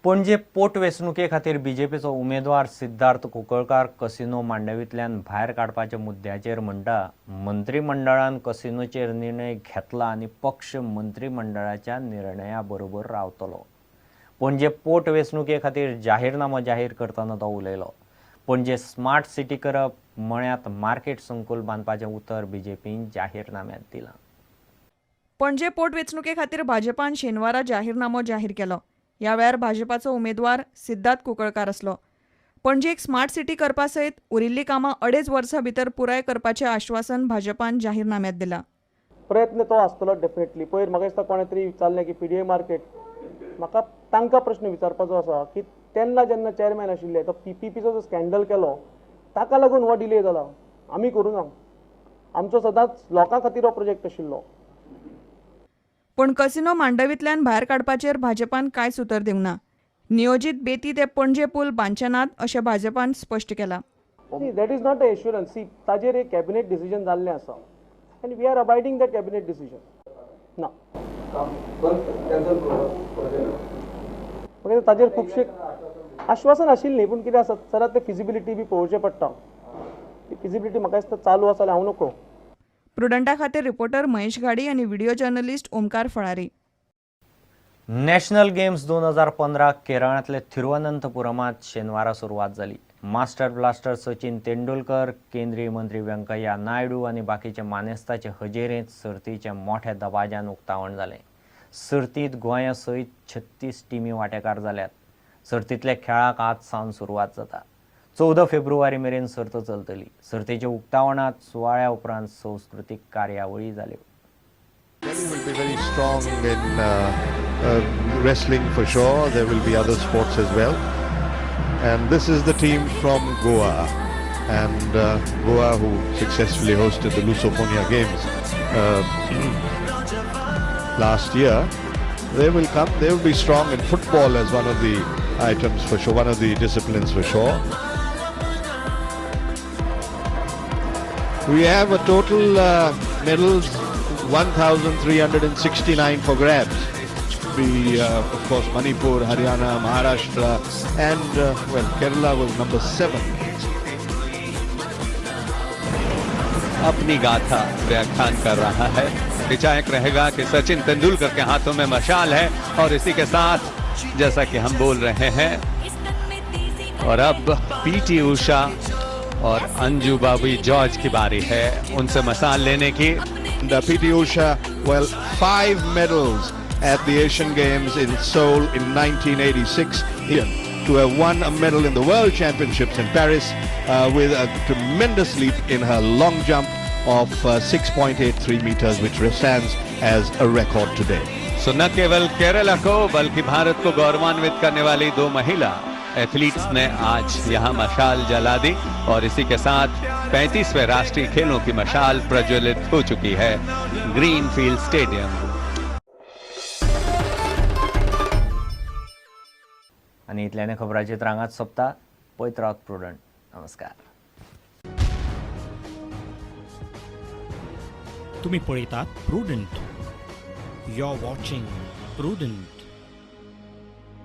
पणजे पोटवेंचणुके खातीर बीजेपीचो उमेदवार सिद्धार्थ कुंकळकार कसिनो मांडवींतल्यान भायर काडपाच्या मुद्द्याचेर म्हणटा, मंत्रिमंडळान कसिनोचेर निर्णय घेतला आनी पक्ष मंत्रिमंडळाच्या निर्णया बरोबर रावतलो. पणजे पोटवेंचणुके खातीर जाहीरनामो जाहीर करतना तो उलयलो. पणजे स्मार्ट सिटी करप म्हळ्यार मार्केट संकुल बांदपाचें उतर बीजेपीन जाहीरनाम्यांत दिलां. पणजे पोटवेंचणुके खातीर भाजपान शेनवारा जाहीरनामो जाहीर केलो. ह्या वेळार भाजपाचो उमेदवार सिद्धार्थ कुंकळकार आसलो. पणजेक स्मार्ट सिटी करपा सयत उरिल्लीं कामां 2.5 वर्सां भितर पुराय करपाचें आश्वासन भाजपान जाहीरनाम्यांत दिलां. प्रयत्न तो आसतलो डेफिनेटली. पयर म्हाका दिसता कोणे तरी विचारलें की पीडीए मार्केट, म्हाका तांकां प्रश्न विचारपाचो आसा की तेन्ना जेन्ना चेअरमॅन आशिल्ले तो पीपीपीचो जो स्कॅन्डल केलो ताका लागून हो डिले जाला. आमी करूं ना. आमचो सदांच लोकां खातीर हो प्रोजेक्ट आशिल्लो. पण कसिनो मांडवींतल्यान भायर काडपाचेर भाजपान कांयच उतर दिवंक ना. नियोजीत बेती ते पणजे पूल बांदचे नात अशें भाजपान स्पश्ट केलां. That is not a assurance. See, ताजेर एक कॅबिनेट डिसिजन जाल्लें आसा आनी we are abiding that cabinet decision. ना म्हणजे ताजेर खुबशे आश्वासन आशिल्लीं, पूण कितें आसा सदांच ते फिजिबिलिटी बी पळोवचें पडटा. ती फिजिबिलिटी म्हाका दिसता चालू आसा जाल्यार हांव नकळो. प्रुडंटा खातीर रिपोर्टर महेश गाडी आनी video journalist Omkar Phalari. National games 2015 केरळांतल्या थिरुवनंतपुरमांत शेनवारा सुरवात जाली. मास्टर ब्लास्टर सचिन तेंडुलकर, केंद्रीय मंत्री व्यंकय्या नायडू आनी बाकीचे मानेस्तांचे हजेरेंत सर्तीच्या मोठ्या दबाज्यान उक्तावण जालें. सर्तींत गोंया सयत 36 टिमी वांटेकार जाल्यात. सर्तींतल्या खेळाक आज सावन सुरवात जाता. 14 फेब्रुवारी मेरेन सर्त चलतली. सर्तीच्या उक्तावणात सुवाळ्या उपरांत सांस्कृतीक कार्यावळी जाल्यो. Delhi will be very strong in wrestling for sure. There will be other sports as well. And this is the team from Goa. And Goa, who successfully hosted the Lusofonia Games last year, they will come. They will be strong in football as one of the items for sure, one of the disciplines for sure. We have a total medals 1,369 for grabs. Of course, Manipur, Haryana, Maharashtra, and Kerala was number 7. अपनी गाथा व्याख्यान कर रहा है. विचायक रहेगा कि सचिन तेंदुलकर के हाथों में मशाल है और इसी के साथ जैसा कि हम बोल रहे हैं, और अब पीटी उषा और अंजू बाबी जॉर्ज की बारी है उनसे मशाल लेने की. PT Usha, 5 medals at the Asian Games in Seoul in 1986. To have won a medal in the World Championships in Paris with a tremendous leap in her long jump of 6.83 meters, which stands as a record today. So न केवल केरला को बल्कि भारत को गौरवान्वित करने वाली 2 महिला athletes ने आज यहां मशाल जला दी और इसी के साथ 35वें राष्ट्रीय खेलों की मशाल प्रज्वलित हो चुकी है ग्रीनफील्ड स्टेडियम. आनी इतल्याने खबरांची रांगात सोंपता. पळयत रावत प्रुडंट. नमस्कार. तुम्ही पळयतात Prudent. You are watching prudent.